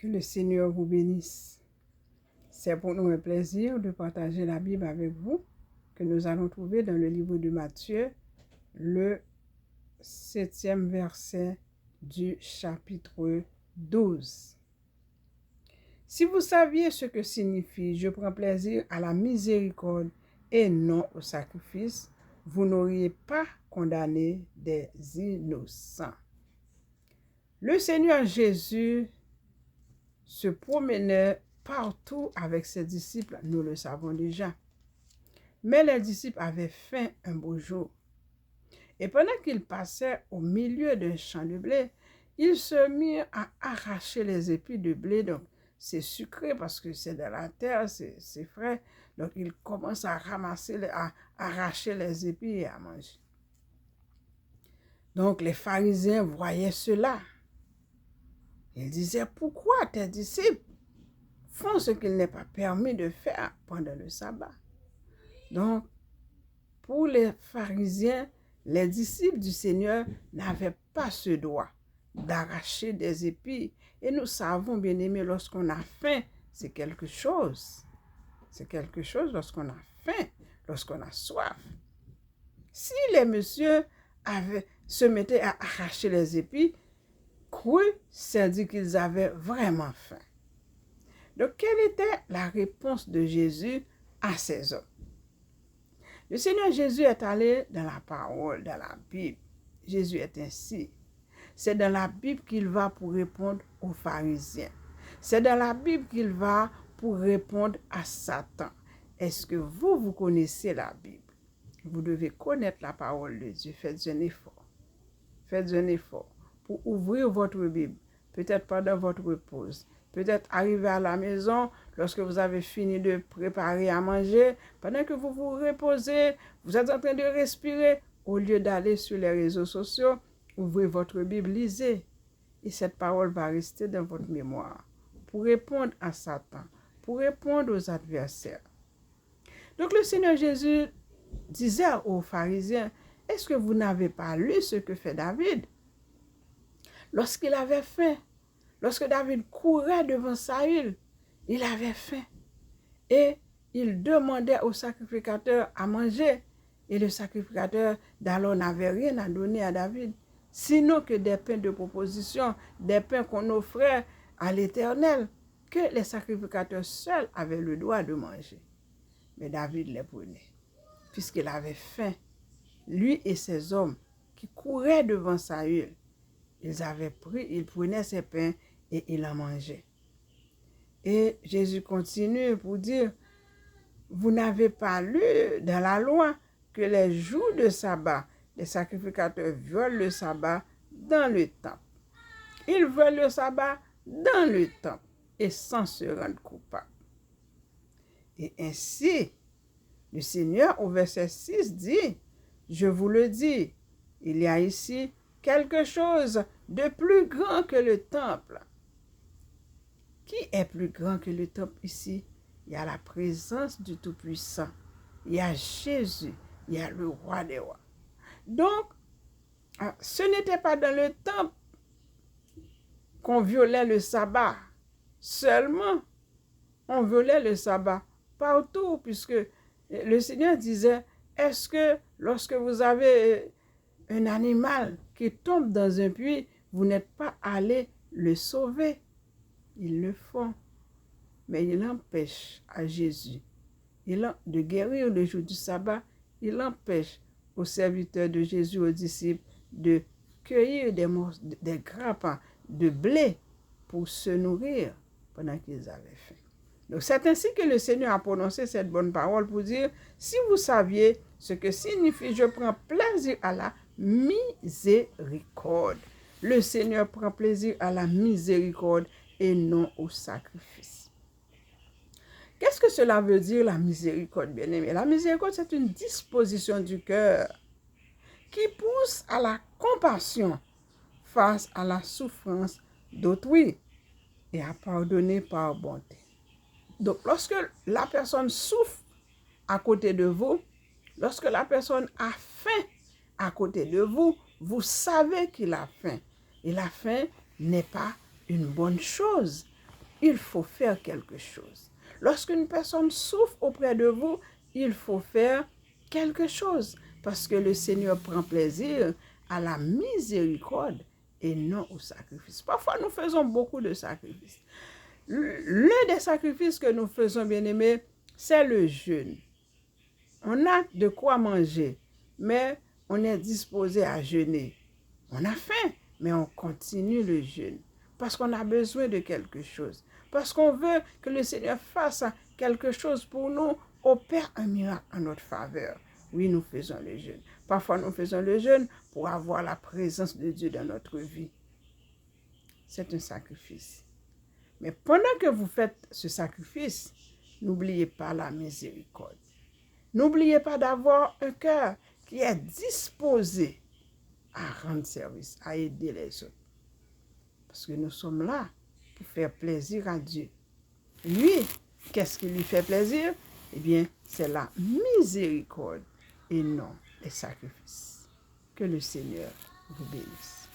Que le Seigneur vous bénisse. C'est pour nous un plaisir de partager la Bible avec vous que nous allons trouver dans le livre de Matthieu, le 7e verset du chapitre 12. Si vous saviez ce que signifie « je prends plaisir à la miséricorde et non au sacrifice », vous n'auriez pas condamné des innocents. Le Seigneur Jésus se promenait partout avec ses disciples, nous le savons déjà. Mais les disciples avaient faim un beau jour. Et pendant qu'ils passaient au milieu d'un champ de blé, ils se mirent à arracher les épis de blé. Donc, c'est sucré parce que c'est de la terre, c'est frais. Donc, ils commencent à ramasser, à arracher les épis et à manger. Donc, les pharisiens voyaient cela. Ils disaient, pourquoi tes disciples font ce qu'il n'est pas permis de faire pendant le sabbat? Donc, pour les pharisiens, les disciples du Seigneur n'avaient pas ce droit d'arracher des épis. Et nous savons, bien aimés, lorsqu'on a faim, c'est quelque chose. C'est quelque chose lorsqu'on a faim, lorsqu'on a soif. Si les messieurs se mettaient à arracher les épis, c'est dire qu'ils avaient vraiment faim. Donc, quelle était la réponse de Jésus à ces hommes? Le Seigneur Jésus est allé dans la parole, dans la Bible. Jésus est ainsi. C'est dans la Bible qu'il va pour répondre aux pharisiens. C'est dans la Bible qu'il va pour répondre à Satan. Est-ce que vous connaissez la Bible? Vous devez connaître la parole de Dieu. Faites un effort. Faites un effort pour ouvrir votre Bible, peut-être pendant votre pause. Peut-être arriver à la maison, lorsque vous avez fini de préparer à manger, pendant que vous vous reposez, vous êtes en train de respirer, au lieu d'aller sur les réseaux sociaux, ouvrez votre Bible, lisez. Et cette parole va rester dans votre mémoire pour répondre à Satan, pour répondre aux adversaires. Donc le Seigneur Jésus disait aux pharisiens, est-ce que vous n'avez pas lu ce que fait David? Lorsqu'il avait faim, lorsque David courait devant Saül, il avait faim. Et il demandait au sacrificateur à manger. Et le sacrificateur d'alors n'avait rien à donner à David, sinon que des pains de proposition, des pains qu'on offrait à l'Éternel, que les sacrificateurs seuls avaient le droit de manger. Mais David les prenait, puisqu'il avait faim. Lui et ses hommes qui couraient devant Saül, ils prenaient ces pains et ils en mangeaient. Et Jésus continue pour dire, vous n'avez pas lu dans la loi que les jours de sabbat, les sacrificateurs violent le sabbat dans le temple. Ils violent le sabbat dans le temple et sans se rendre coupables. Et ainsi, le Seigneur au verset 6 dit, je vous le dis, il y a ici quelque chose de plus grand que le temple. Qui est plus grand que le temple ici? Il y a la présence du Tout-Puissant. Il y a Jésus. Il y a le roi des rois. Donc, ce n'était pas dans le temple qu'on violait le sabbat. Seulement, on violait le sabbat partout, puisque le Seigneur disait, est-ce que lorsque vous avez un animal qui tombe dans un puits, vous n'êtes pas allé le sauver? Ils le font, mais il empêche à Jésus de guérir le jour du sabbat. Il empêche aux serviteurs de Jésus, aux disciples, de cueillir des grappes de blé pour se nourrir pendant qu'ils avaient faim. Donc c'est ainsi que le Seigneur a prononcé cette bonne parole pour dire, si vous saviez ce que signifie je prends plaisir à la miséricorde. Le Seigneur prend plaisir à la miséricorde et non au sacrifice. Qu'est-ce que cela veut dire, la miséricorde, bien-aimé? La miséricorde, c'est une disposition du cœur qui pousse à la compassion face à la souffrance d'autrui et à pardonner par bonté. Donc, lorsque la personne souffre à côté de vous, lorsque la personne a faim à côté de vous, vous savez qu'il a faim. Et la faim n'est pas une bonne chose. il faut faire quelque chose. Lorsqu'une personne souffre auprès de vous, il faut faire quelque chose. Parce que le Seigneur prend plaisir à la miséricorde et non au sacrifice. Parfois, nous faisons beaucoup de sacrifices. L'un des sacrifices que nous faisons, bien-aimés, c'est le jeûne. On a de quoi manger, mais on est disposé à jeûner. On a faim, mais on continue le jeûne. Parce qu'on a besoin de quelque chose. Parce qu'on veut que le Seigneur fasse quelque chose pour nous, opère un miracle en notre faveur. Oui, nous faisons le jeûne. Parfois, nous faisons le jeûne pour avoir la présence de Dieu dans notre vie. C'est un sacrifice. Mais pendant que vous faites ce sacrifice, n'oubliez pas la miséricorde. N'oubliez pas d'avoir un cœur qui est disposé à rendre service, à aider les autres. Parce que nous sommes là pour faire plaisir à Dieu. Lui, qu'est-ce qui lui fait plaisir? Eh bien, c'est la miséricorde et non les sacrifices. Que le Seigneur vous bénisse.